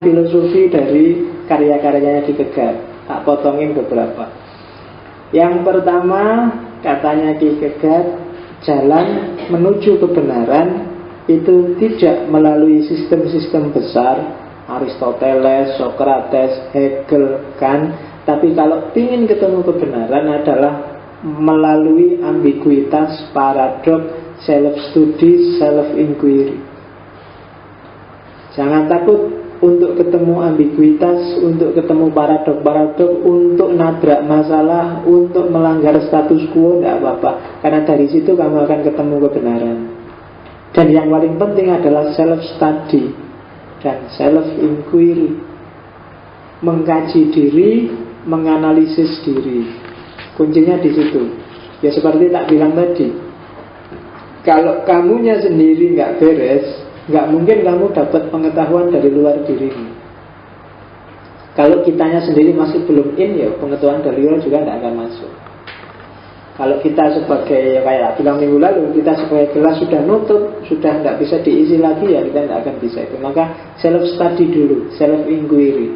filosofi dari karya-karyanya Ki Kegat. Tak potongin beberapa. Yang pertama, katanya Ki Kegat, jalan menuju kebenaran itu tidak melalui sistem-sistem besar, Aristoteles, Socrates, Hegel, Kant. Tapi kalau ingin ketemu kebenaran adalah melalui ambiguitas, paradoks, self-study, self-inquiry. Jangan takut untuk ketemu ambiguitas, untuk ketemu paradok-paradok, untuk nabrak masalah, untuk melanggar status quo, tidak apa-apa. Karena dari situ kamu akan ketemu kebenaran. Dan yang paling penting adalah self-study dan self-inquiry. Mengkaji diri, menganalisis diri. Kuncinya di situ. Ya seperti tak bilang tadi, kalau kamunya sendiri nggak beres, nggak mungkin kamu dapat pengetahuan dari luar dirimu. Kalau kitanya sendiri masih belum in, ya pengetahuan dari luar juga tidak akan masuk. Kalau kita sebagai, kayak bilang minggu lalu, kita sebagai gelas sudah nutup, sudah tidak bisa diisi lagi, ya kita tidak akan bisa itu. Maka self study dulu, self inquiry.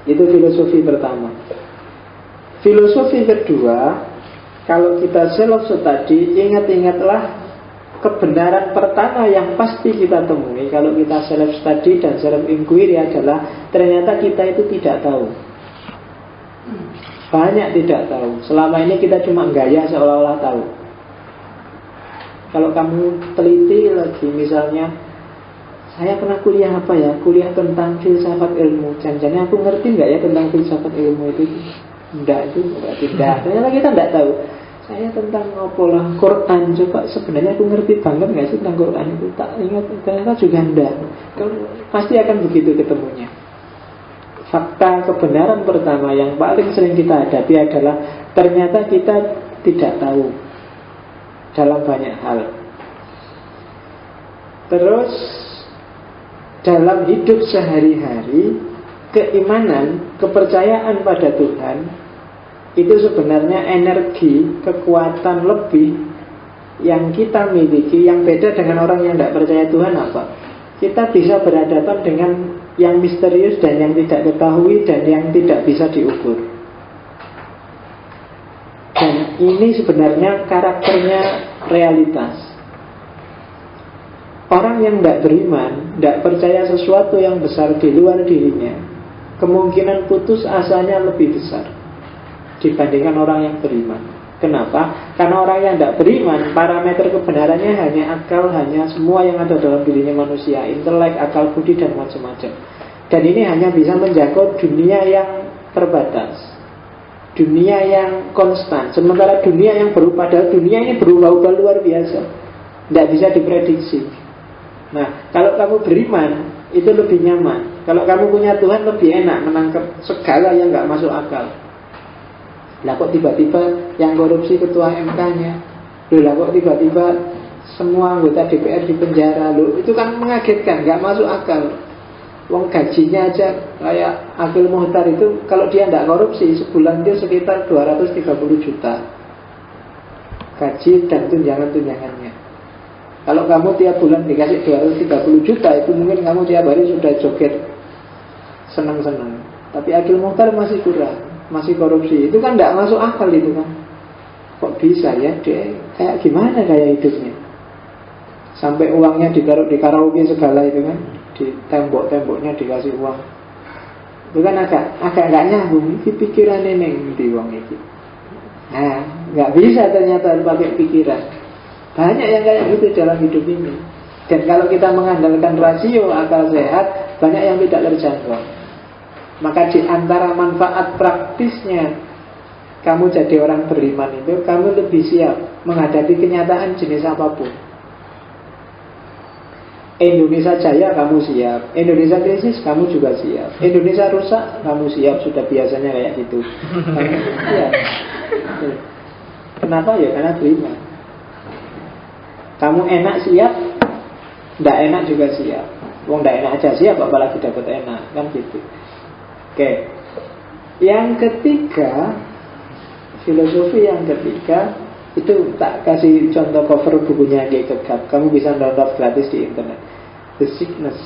Itu filosofi pertama. Filosofi kedua, kalau kita self study, ingat-ingatlah kebenaran pertama yang pasti kita temui kalau kita self study dan self inquiry adalah ternyata kita itu tidak tahu. Banyak tidak tahu. Selama ini kita cuma gaya seolah-olah tahu. Kalau kamu teliti lagi, misalnya saya pernah kuliah apa ya? Kuliah tentang filsafat ilmu. Jangan-jangan aku ngerti nggak ya tentang filsafat ilmu itu? Enggak, itu berarti tidak. Ternyata kita tidak tahu. Saya tentang apalah Quran, coba sebenarnya aku ngerti banget nggak sih tentang Quran itu? Tak ingat, ternyata juga enggak. Pasti akan begitu ketemunya. Fakta kebenaran pertama yang paling sering kita hadapi adalah ternyata kita tidak tahu dalam banyak hal. Terus dalam hidup sehari-hari, keimanan, kepercayaan pada Tuhan itu sebenarnya energi, kekuatan lebih yang kita miliki, yang beda dengan orang yang tidak percaya Tuhan apa? Kita bisa berhadapan dengan yang misterius dan yang tidak ketahui dan yang tidak bisa diukur. Dan ini sebenarnya karakternya realitas. Orang yang tidak beriman, tidak percaya sesuatu yang besar di luar dirinya, kemungkinan putus asanya lebih besar dibandingkan orang yang beriman. Kenapa? Karena orang yang tidak beriman, parameter kebenarannya hanya akal, hanya semua yang ada dalam dirinya manusia, intelek, akal budi, dan macam-macam. Dan ini hanya bisa menjangkau dunia yang terbatas, dunia yang konstan. Sementara dunia yang padahal dunia ini berubah-ubah luar biasa, tidak bisa diprediksi. Nah, kalau kamu beriman, itu lebih nyaman. Kalau kamu punya Tuhan, lebih enak menangkap segala yang nggak masuk akal. Lah kok tiba-tiba yang korupsi ketua MK-nya, lah kok tiba-tiba semua anggota DPR dipenjara, itu kan mengagetkan, nggak masuk akal. Wong gajinya aja kayak Akil Muhtar itu, kalau dia tidak korupsi sebulan dia sekitar 230 juta gaji dan tunjangan-tunjangannya. Kalau kamu tiap bulan dikasih 230 juta, itu mungkin kamu tiap hari sudah joget senang-senang. Tapi Akil Muhtar masih kurang, masih korupsi. Itu kan tidak masuk akal itu kan. Kok bisa ya dia kayak gimana gaya hidupnya? Sampai uangnya ditaruh di karaoke segala itu kan, di tembok-temboknya dikasih uang. Itu kan agak nggak nyambung. Ini pikiran neneng di uang itu. Nah, nggak bisa ternyata pakai pikiran. Banyak yang kayak gitu dalam hidup ini. Dan kalau kita mengandalkan rasio akal sehat, banyak yang tidak terjangkau. Maka di antara manfaat praktisnya kamu jadi orang beriman itu, kamu lebih siap menghadapi kenyataan jenis apapun. Indonesia jaya, kamu siap. Indonesia krisis, kamu juga siap. Indonesia rusak, kamu siap. Sudah biasanya kayak gitu. Ya. Kenapa ya? Karena beriman. Kamu enak siap, tidak enak juga siap. Wong tidak enak aja siap, apalagi dapat enak, kan gitu. Oke. Yang ketiga, filosofi yang ketiga, itu tak kasih contoh cover bukunya Ki Kegat. Kamu bisa download gratis di internet. The Sickness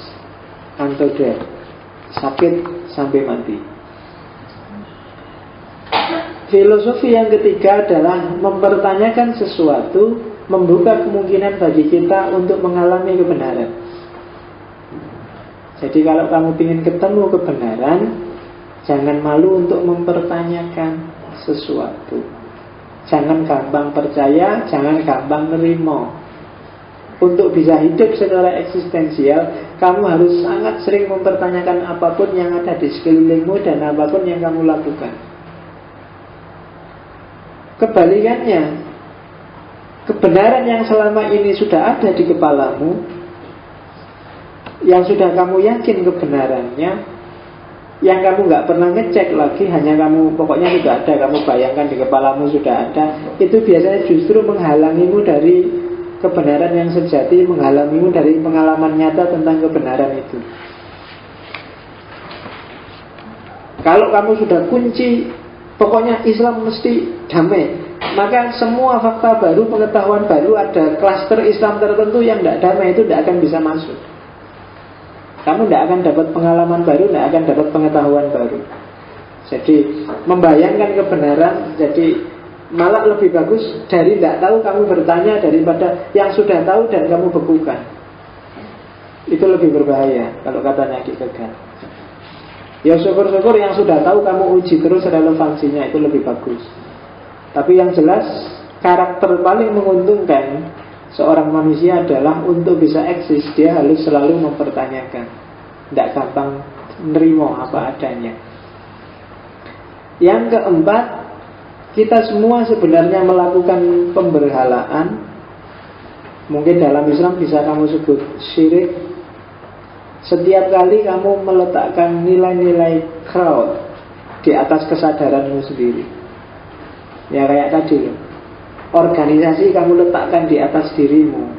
Unto Death. sakit sampai mati. Filosofi yang ketiga adalah mempertanyakan sesuatu, membuka kemungkinan bagi kita untuk mengalami kebenaran. Jadi kalau kamu ingin ketemu kebenaran, jangan malu untuk mempertanyakan sesuatu. Jangan gampang percaya, jangan gampang nerima. Untuk bisa hidup secara eksistensial, kamu harus sangat sering mempertanyakan apapun yang ada di sekelilingmu dan apapun yang kamu lakukan. Kebalikannya, kebenaran yang selama ini sudah ada di kepalamu, yang sudah kamu yakin kebenarannya, yang kamu nggak pernah ngecek lagi, hanya kamu pokoknya sudah ada, kamu bayangkan di kepalamu sudah ada, itu biasanya justru menghalangimu dari kebenaran yang sejati, menghalangimu dari pengalaman nyata tentang kebenaran itu. Kalau kamu sudah kunci, pokoknya Islam mesti damai, maka semua fakta baru, pengetahuan baru, ada klaster Islam tertentu yang tidak damai, itu tidak akan bisa masuk. Kamu tidak akan dapat pengalaman baru, tidak akan dapat pengetahuan baru. Jadi membayangkan kebenaran, jadi malah lebih bagus dari tidak tahu kamu bertanya daripada yang sudah tahu dan kamu bekukan. Itu lebih berbahaya kalau katanya Kierkegaard. Ya syukur-syukur yang sudah tahu kamu uji terus relevansinya, itu lebih bagus. Tapi yang jelas karakter paling menguntungkan seorang manusia adalah untuk bisa eksis, dia harus selalu mempertanyakan, tidak gampang nerima apa adanya. Yang keempat, kita semua sebenarnya melakukan pemberhalaan. Mungkin dalam Islam bisa kamu sebut syirik. Setiap kali kamu meletakkan nilai-nilai crowd di atas kesadaranmu sendiri. Ya kayak tadi loh, organisasi kamu letakkan di atas dirimu,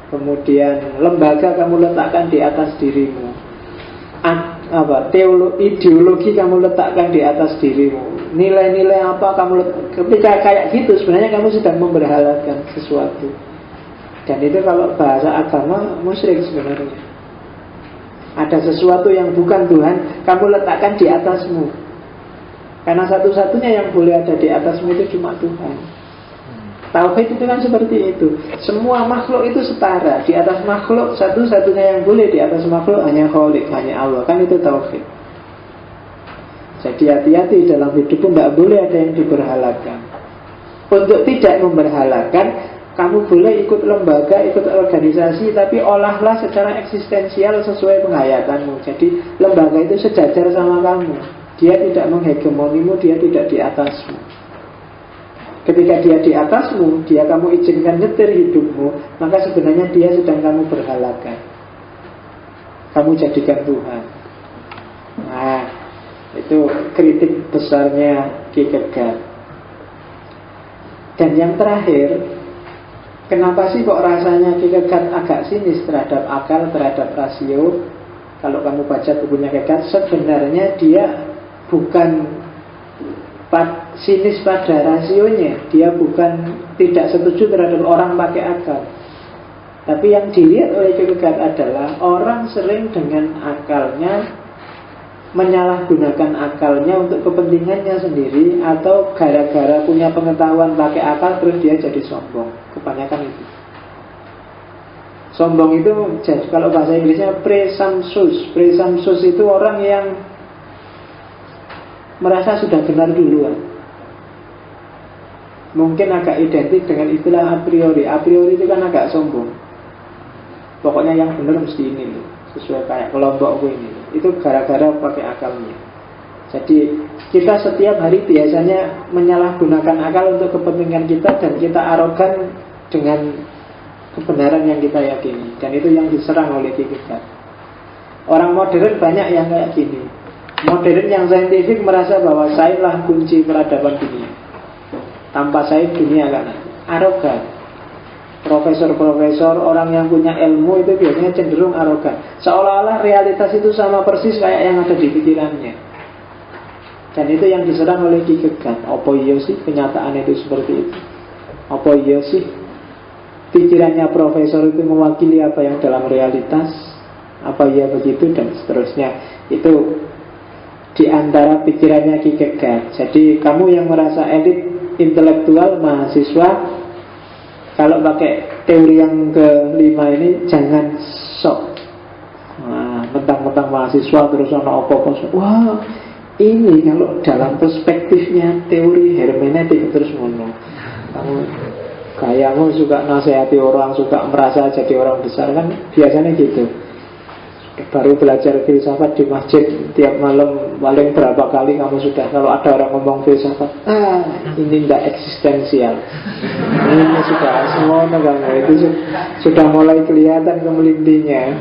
kemudian lembaga kamu letakkan di atas dirimu, ideologi kamu letakkan di atas dirimu, nilai-nilai apa kamu ketika kayak gitu sebenarnya kamu sedang memberhalakan sesuatu. Dan itu kalau bahasa agama musyrik sebenarnya. Ada sesuatu yang bukan Tuhan kamu letakkan di atasmu, karena satu-satunya yang boleh ada di atasmu itu cuma Tuhan. Tauhid itu kan seperti itu. Semua makhluk itu setara. Di atas makhluk, satu-satunya yang boleh di atas makhluk hanya Khalik, hanya Allah. Kan itu tauhid. Jadi hati-hati dalam hidup pun tidak boleh ada yang diberhalakan. Untuk tidak memberhalakan, kamu boleh ikut lembaga, ikut organisasi, tapi olahlah secara eksistensial sesuai penghayatanmu. Jadi lembaga itu sejajar sama kamu. Dia tidak menghegemonimu, dia tidak di atasmu. Ketika dia di atasmu, dia kamu izinkan nyetir hidupmu, maka sebenarnya dia sedang kamu berhalakan. Kamu jadikan Tuhan. Nah, itu kritik besarnya Kierkegaard. Dan yang terakhir, kenapa sih kok rasanya Kierkegaard agak sinis terhadap akal, terhadap rasio? Kalau kamu baca bukunya Kierkegaard, sebenarnya dia bukan sinis pada rasionya. Dia bukan tidak setuju terhadap orang pakai akal. Tapi yang dilihat oleh Kierkegaard adalah orang sering dengan akalnya menyalahgunakan akalnya untuk kepentingannya sendiri, atau gara-gara punya pengetahuan pakai akal terus dia jadi sombong. Kebanyakan itu. Sombong itu kalau bahasa Inggrisnya presumptuous. Presumptuous itu orang yang merasa sudah benar duluan. Mungkin agak identik dengan istilah a priori. A priori itu kan agak sombong. Pokoknya yang benar mesti ini loh, sesuai kayak kelompokku ini. Itu gara-gara pakai akalnya. Jadi kita setiap hari biasanya menyalahgunakan akal untuk kepentingan kita, dan kita arogan dengan kebenaran yang kita yakini. Dan itu yang diserang oleh Kierkegaard. Orang modern banyak yang kayak gini. Modern yang saintifik merasa bahwa sainlah kunci peradaban dunia. Tanpa sain dunia akan arogan. Profesor-profesor, orang yang punya ilmu itu biasanya cenderung arogan. Seolah-olah realitas itu sama persis kayak yang ada di pikirannya. Dan itu yang diserang oleh Kierkegaard. Apa iya sih kenyataan itu seperti itu? Apa iya sih pikirannya profesor itu mewakili apa yang dalam realitas? Apa ya begitu dan seterusnya. Itu di antara pikirannya Kierkegaard. Jadi kamu yang merasa elit intelektual mahasiswa, kalau pakai teori yang kelima ini jangan sok. Nah, mentang-mentang mahasiswa terus ono apa-apa. Wah, ini kalau dalam perspektifnya teori hermeneutik terus ngono. Kamu kayamu suka nasihati orang, suka merasa jadi orang besar kan biasanya gitu. Baru belajar filsafat di masjid tiap malam paling berapa kali kamu sudah, kalau ada orang ngomong filsafat, ini tidak eksistensial, ini sudah semua kamu itu sudah mulai kelihatan kemelintinya.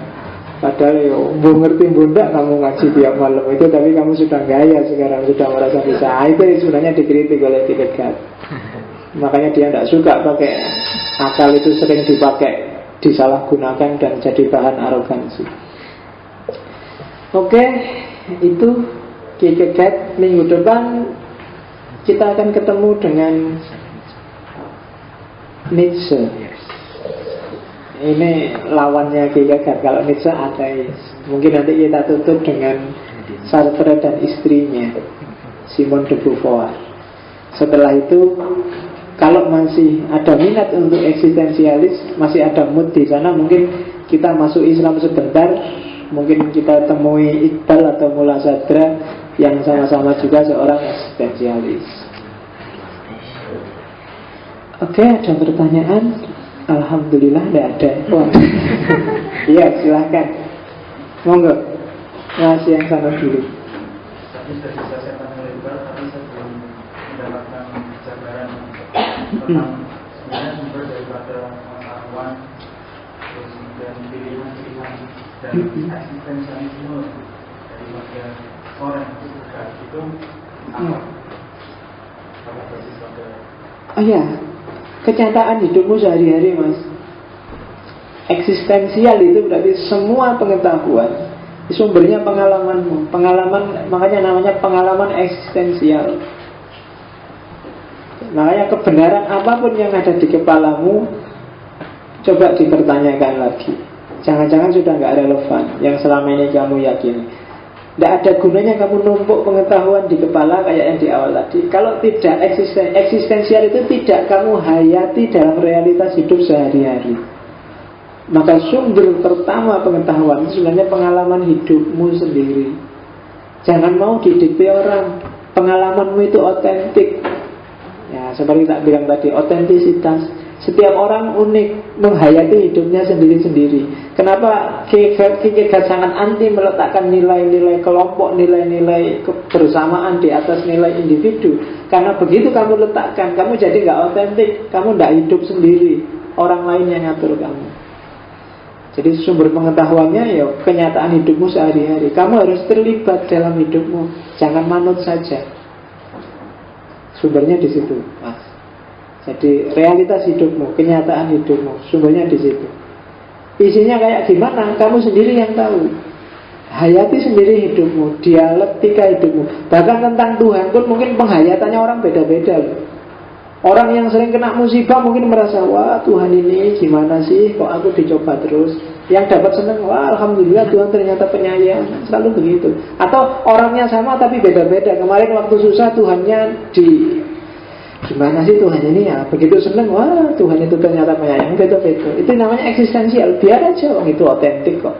Padahal ya ngerti bunda kamu ngaji tiap malam itu, tapi kamu sudah gaya sekarang, sudah merasa bisa. Itu sebenarnya dikritik oleh Kierkegaard. Makanya dia tidak suka pakai akal, itu sering dipakai, disalahgunakan dan jadi bahan arogansi. Oke, itu Kierkegaard. Minggu depan kita akan ketemu dengan Nietzsche. Ini lawannya Kierkegaard. Kalau Nietzsche ateis. Mungkin nanti kita tutup dengan Sartre dan istrinya Simone de Beauvoir. Setelah itu, kalau masih ada minat untuk eksistensialis, masih ada mood di sana, mungkin kita masuk Islam sebentar. Mungkin kita temui Iqbal atau Mullah Sadra yang sama-sama juga seorang eksistensialis. Oke, ada pertanyaan? Alhamdulillah tidak ada. Wah. Iya, silahkan. Monggo. Mas yang sana dulu. Tadi sudah diselesaikan oleh Iqbal, tapi saya belum mendapatkan jabaran tentang sebenarnya sumber daripada pengetahuan, terus kemudian pilihan-pilihan dan eksistensialisme daripada orang itu apa? Apa basis pada? Oh ya, kenyataan hidupmu sehari-hari, Mas. Eksistensial itu berarti semua pengetahuan, sumbernya pengalamanmu. Pengalaman, makanya namanya pengalaman eksistensial. Makanya kebenaran apapun yang ada di kepalamu, coba dipertanyakan lagi. Jangan-jangan sudah nggak relevan yang selama ini kamu yakini. Tidak ada gunanya kamu numpuk pengetahuan di kepala kayak yang di awal tadi. Kalau tidak eksistensial itu tidak kamu hayati dalam realitas hidup sehari-hari. Maka sumber pertama pengetahuan itu sebenarnya pengalaman hidupmu sendiri. Jangan mau didikte orang. Pengalamanmu itu otentik. Ya, seperti tak bilang tadi, otentisitas. Setiap orang unik, menghayati hidupnya sendiri-sendiri. Kenapa Kierkegaard sangat anti meletakkan nilai-nilai kelompok, nilai-nilai kebersamaan di atas nilai individu? Karena begitu kamu letakkan, kamu jadi nggak otentik, kamu nggak hidup sendiri, orang lain yang ngatur kamu. Jadi sumber pengetahuannya ya kenyataan hidupmu sehari-hari. Kamu harus terlibat dalam hidupmu, jangan manut saja. Sumbernya di situ, Mas. Jadi realitas hidupmu, kenyataan hidupmu, sumbernya di situ. Isinya kayak gimana, kamu sendiri yang tahu. Hayati sendiri hidupmu, dialektika hidupmu. Bahkan tentang Tuhan pun mungkin penghayatannya orang beda-beda loh. Orang yang sering kena musibah mungkin merasa, wah Tuhan ini gimana sih, kok aku dicoba terus. Yang dapat senang, wah Alhamdulillah Tuhan ternyata penyayang. Selalu begitu. Atau orangnya sama tapi beda-beda. Kemarin waktu susah Tuhannya gimana sih Tuhan ini ya, begitu seneng, wah Tuhan itu ternyata penyayang, beda-beda. Itu namanya eksistensial. Biar aja orang itu otentik kok.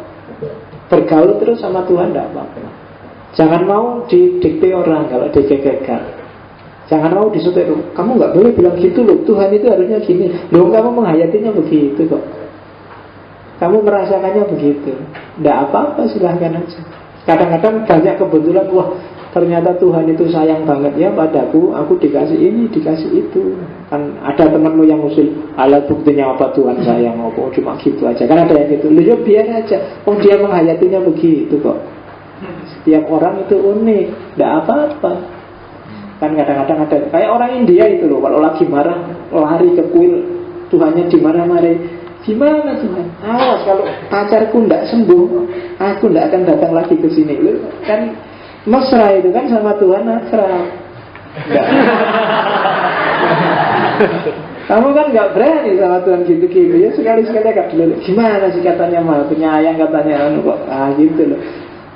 Bergaul terus sama Tuhan tidak apa-apa. Jangan mau didikte orang kalau di Kierkegaard. Jangan mau disuruh, kamu nggak boleh bilang gitu loh, Tuhan itu harusnya gini. Loh, kamu menghayatinya begitu kok. Kamu merasakannya begitu. Tidak apa-apa, silahkan aja. Kadang-kadang banyak kebetulan, wah ternyata Tuhan itu sayang banget ya padaku, aku dikasih ini, dikasih itu. Kan ada temanmu yang usul, alat buktinya apa Tuhan sayang, oh cuma gitu aja. Kan ada yang gitu, ya biar aja. Oh dia menghayatinya begitu kok. Setiap orang itu unik, tidak apa-apa. Kan kadang-kadang ada, kayak orang India itu loh, kalau lagi marah, lari ke kuil, Tuhannya dimarah-marahin. Gimana Tuhan? Awas kalau pacarku tidak sembuh, aku tidak akan datang lagi ke sini. Kan mesra itu kan sama Tuhan, mesra. Kamu kan nggak berani sama Tuhan gitu-gitu ya, sekali-sekali agak dulu. Gimana sih katanya Maha Penyayang, katanya anu kok gitu loh.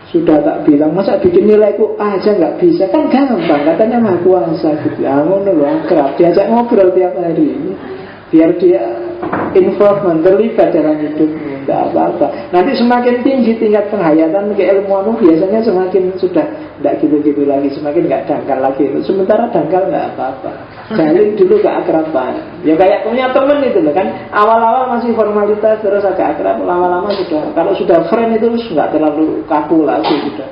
Sudah tak bilang, masa bikin nilaiku aja nggak bisa, kan gampang, katanya Maha Kuasa gitu. Ngono loh, akrab, diajak ngobrol tiap hari, biar dia involvement, terlibat dalam hidupmu, tidak apa-apa. Nanti semakin tinggi tingkat penghayatan keilmuanmu, biasanya semakin sudah tidak gitu-gitu lagi, semakin nggak dangkal lagi. Sementara dangkal nggak apa-apa, jalin dulu keakraban. Ya kayak punya temen itu loh kan, awal-awal masih formalitas, terus agak akrab, lama-lama sudah, kalau sudah friend itu nggak terlalu kaku lagi sudah.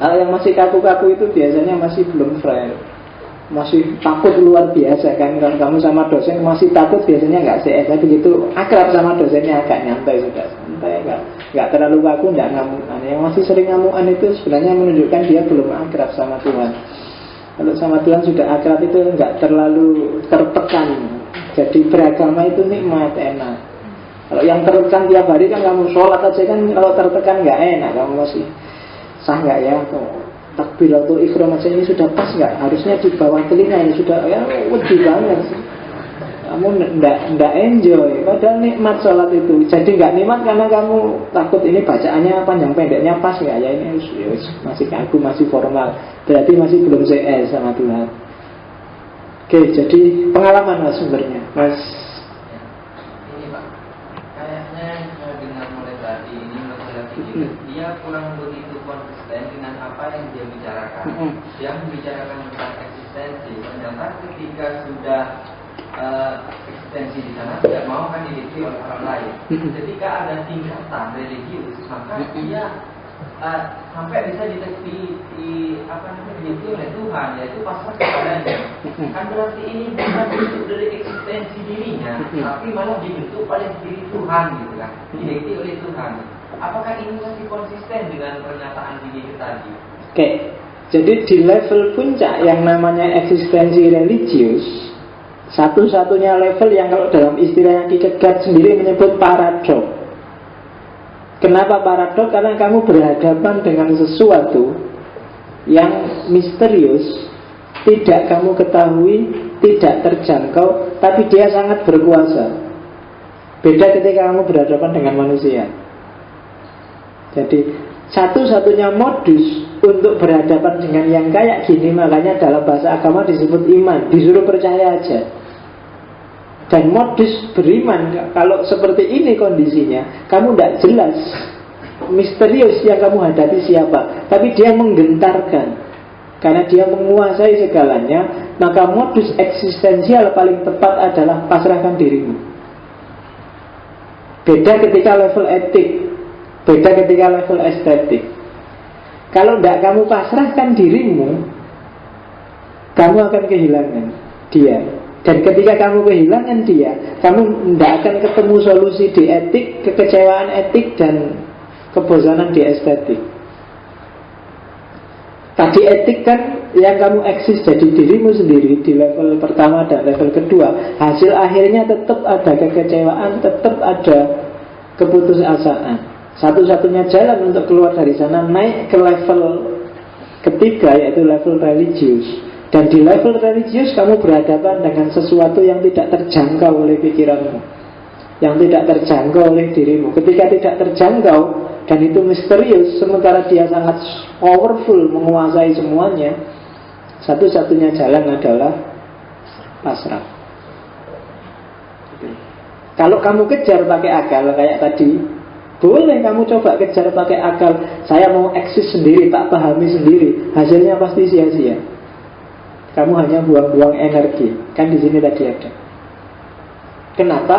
Kalau yang masih kaku-kaku itu biasanya masih belum friend, masih takut luar biasa kan. Kalau kamu sama dosen masih takut, biasanya nggak CS. Begitu akrab sama dosennya agak nyantai sudah, santai, nggak terlalu kaku, nggak ngamukan. Yang masih sering ngamukan itu sebenarnya menunjukkan dia belum akrab sama Tuhan. Kalau sama Tuhan sudah akrab itu nggak terlalu tertekan. Jadi beragama itu nikmat, enak. Kalau yang tertekan tiap hari kan kamu sholat aja kan, kalau tertekan nggak enak. Kamu masih sah nggak ya? Takbiratul ihram aja ini sudah pas nggak? Harusnya di bawah telinga ini sudah, ya wedi banget sih. Kamu ndak enjoy, padahal nikmat sholat itu. Jadi nggak nikmat karena kamu takut ini bacaannya panjang pendeknya pas nggak ya, ini masih kaku, masih formal, berarti masih belum CS sama Tuhan. Oke, jadi pengalaman mas sumbernya, mas. Ini Pak, kayaknya dengan mulai tadi ini dia kurang begitu konsisten dengan apa yang dia bicarakan. Dia membicarakan tentang eksistensi, ternyata ketika sudah eksistensi di sana tidak mau kan dimiliki oleh orang lain. Ketika ada tingkatan religius, maka dia sampai bisa dimiliki oleh Tuhan, yaitu pasrah kepadanya. Kan berarti ini bukan bentuk dari eksistensi dirinya, tapi malah dibentuk oleh diri Tuhan gitu kan, dimiliki oleh Tuhan. Apakah ini masih konsisten dengan pernyataan diri tadi? Oke, jadi di level puncak yang namanya eksistensi religius, satu-satunya level yang kalau dalam istilahnya Kierkegaard sendiri menyebut paradok. Kenapa paradok? Karena kamu berhadapan dengan sesuatu yang misterius, tidak kamu ketahui, tidak terjangkau, tapi dia sangat berkuasa. Beda ketika kamu berhadapan dengan manusia. Jadi satu-satunya modus untuk berhadapan dengan yang kayak gini, makanya dalam bahasa agama disebut iman, disuruh percaya aja. Dan modus beriman, kalau seperti ini kondisinya, kamu tidak jelas, misterius yang kamu hadapi siapa, tapi dia menggentarkan, karena dia menguasai segalanya. Maka modus eksistensial paling tepat adalah pasrahkan dirimu. Beda ketika level etik, beda ketika level estetik. Kalau tidak kamu pasrahkan dirimu, kamu akan kehilangan dia. Dan ketika kamu kehilangan dia, kamu tidak akan ketemu solusi di etik, kekecewaan etik, dan kebosanan di estetik. Tadi etik kan yang kamu eksis jadi dirimu sendiri di level pertama dan level kedua. Hasil akhirnya tetap ada kekecewaan, tetap ada keputusasaan. Satu-satunya jalan untuk keluar dari sana naik ke level ketiga, yaitu level religius. Dan di level religius kamu berhadapan dengan sesuatu yang tidak terjangkau oleh pikiranmu, yang tidak terjangkau oleh dirimu. Ketika tidak terjangkau dan itu misterius, sementara dia sangat powerful, menguasai semuanya, satu-satunya jalan adalah pasrah. Kalau kamu kejar pakai akal kayak tadi, boleh kamu coba kejar pakai akal. Saya mau eksis sendiri, tak pahami sendiri, hasilnya pasti sia-sia. Kamu hanya buang-buang energi. Kan di sini tadi ada. Kenapa?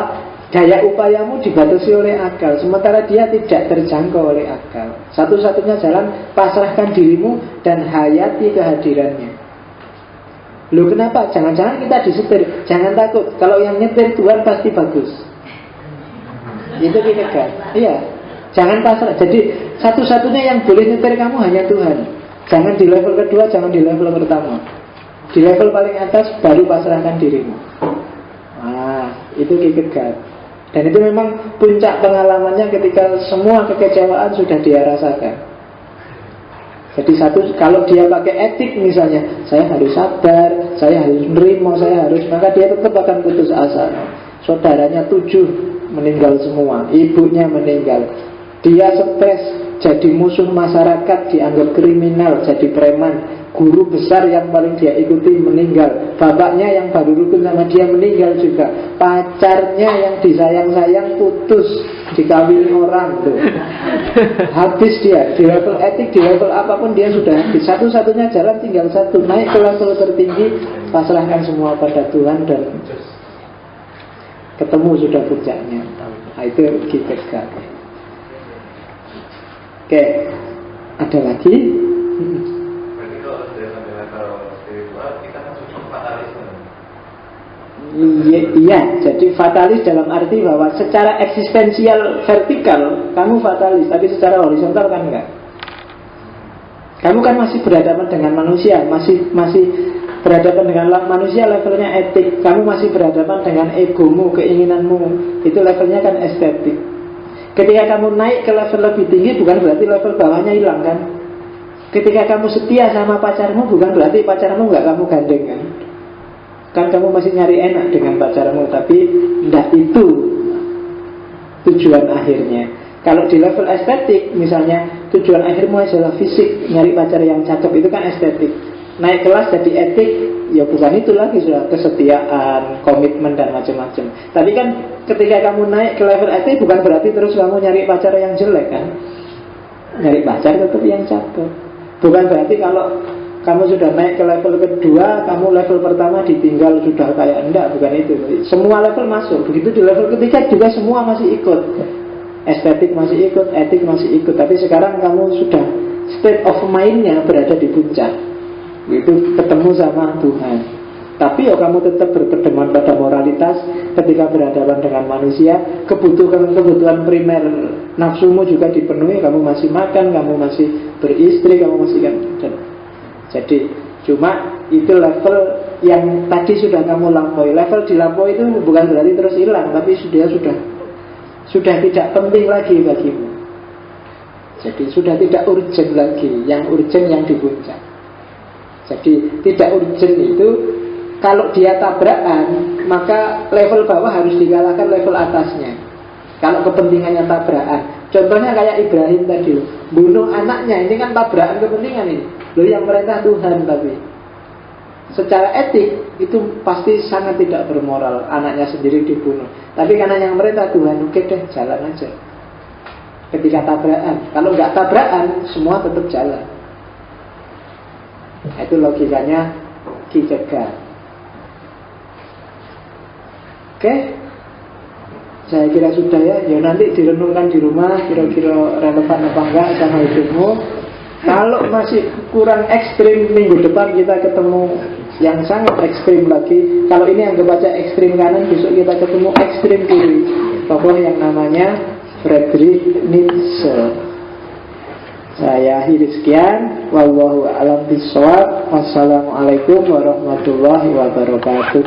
Daya upayamu dibatasi oleh akal, sementara dia tidak terjangkau oleh akal. Satu-satunya jalan, pasrahkan dirimu dan hayati kehadirannya. Loh kenapa? Jangan-jangan kita disetir. Jangan takut, kalau yang nyetir Tuhan pasti bagus. Itu Kierkegaard. Iya. Jangan pasrah. Jadi satu-satunya yang boleh nyetir kamu hanya Tuhan. Jangan di level kedua, jangan di level pertama. Di level paling atas baru pasrahkan dirimu. Itu Kierkegaard. Dan itu memang puncak pengalamannya ketika semua kekecewaan sudah dia rasakan. Jadi satu, kalau dia pakai etik misalnya, saya harus sabar, saya harus menerima, saya harus, maka dia tetap akan putus asa. Saudaranya 7 meninggal semua, ibunya meninggal, dia stres, jadi musuh masyarakat, dianggap kriminal, jadi preman. Guru besar yang paling dia ikuti meninggal, bapaknya yang baru rukun sama dia meninggal juga, pacarnya yang disayang-sayang putus, dikawini orang tuh. Habis dia, di level etik, di level apapun dia sudah habis. Satu-satunya jalan tinggal satu, naik ke level tertinggi, pasrahkan semua pada Tuhan dan ketemu sudah puncaknya. Nah, itu kita kan. Oke, ada lagi? Iya, jadi fatalis dalam arti bahwa secara eksistensial vertikal kamu fatalis, tapi secara horizontal kan enggak. Kamu kan masih berhadapan dengan manusia, masih berhadapan dengan manusia levelnya etik. Kamu masih berhadapan dengan egomu, keinginanmu, itu levelnya kan estetik. Ketika kamu naik ke level lebih tinggi, bukan berarti level bawahnya hilang kan. Ketika kamu setia sama pacarmu, bukan berarti pacarmu enggak kamu gandeng kan. Kan kamu masih nyari enak dengan pacarmu, tapi tidak itu tujuan akhirnya. Kalau di level estetik misalnya, tujuan akhirmu adalah fisik, nyari pacar yang cakep, itu kan estetik. Naik kelas jadi etik, ya bukan itu lagi, sudah kesetiaan, komitmen dan macam-macam. Tapi kan ketika kamu naik ke level etik, bukan berarti terus kamu nyari pacar yang jelek kan. Nyari pacar tetap yang cakep. Bukan berarti kalau kamu sudah naik ke level kedua, kamu level pertama ditinggal sudah kayak enggak, bukan itu. Semua level masuk. Begitu di level ketiga juga semua masih ikut. Estetik masih ikut, etik masih ikut. Tapi sekarang kamu sudah state of mind-nya berada di puncak. Itu ketemu sama Tuhan. Tapi ya kamu tetap berpedoman pada moralitas. Ketika berhadapan dengan manusia, kebutuhan primer nafsumu juga dipenuhi. Kamu masih makan, kamu masih beristri, kamu masih kan. Jadi cuma itu level yang tadi sudah kamu lampaui. Level dilampaui itu bukan berarti terus hilang, tapi sudah tidak penting lagi bagimu. Jadi sudah tidak urgent lagi. Yang urgent yang di puncak. Jadi tidak urgent itu, kalau dia tabrakan, maka level bawah harus dikalahkan level atasnya. Kalau kepentingannya tabrakan. Contohnya kayak Ibrahim tadi, bunuh anaknya, ini kan tabrakan kepentingan ini. Loh, yang perintah Tuhan, tapi secara etik itu pasti sangat tidak bermoral, anaknya sendiri dibunuh. Tapi karena yang perintah Tuhan, oke deh, jalan aja. Ketika tabrakan, kalau nggak tabrakan, semua tetap jalan. Nah, itu logikanya Kierkegaard. Oke, saya kira sudah ya. Ya nanti direnungkan di rumah, kira-kira relevan apa enggak sama hidupmu. Kalau masih kurang ekstrim, minggu depan kita ketemu yang sangat ekstrim lagi. Kalau ini anggap aja ekstrim kanan, besok kita ketemu ekstrim kiri. Tokoh yang namanya Friedrich Nietzsche. Saya akhiri sekian. Wallahu a'lam bishawab. Wassalamualaikum warahmatullahi wabarakatuh.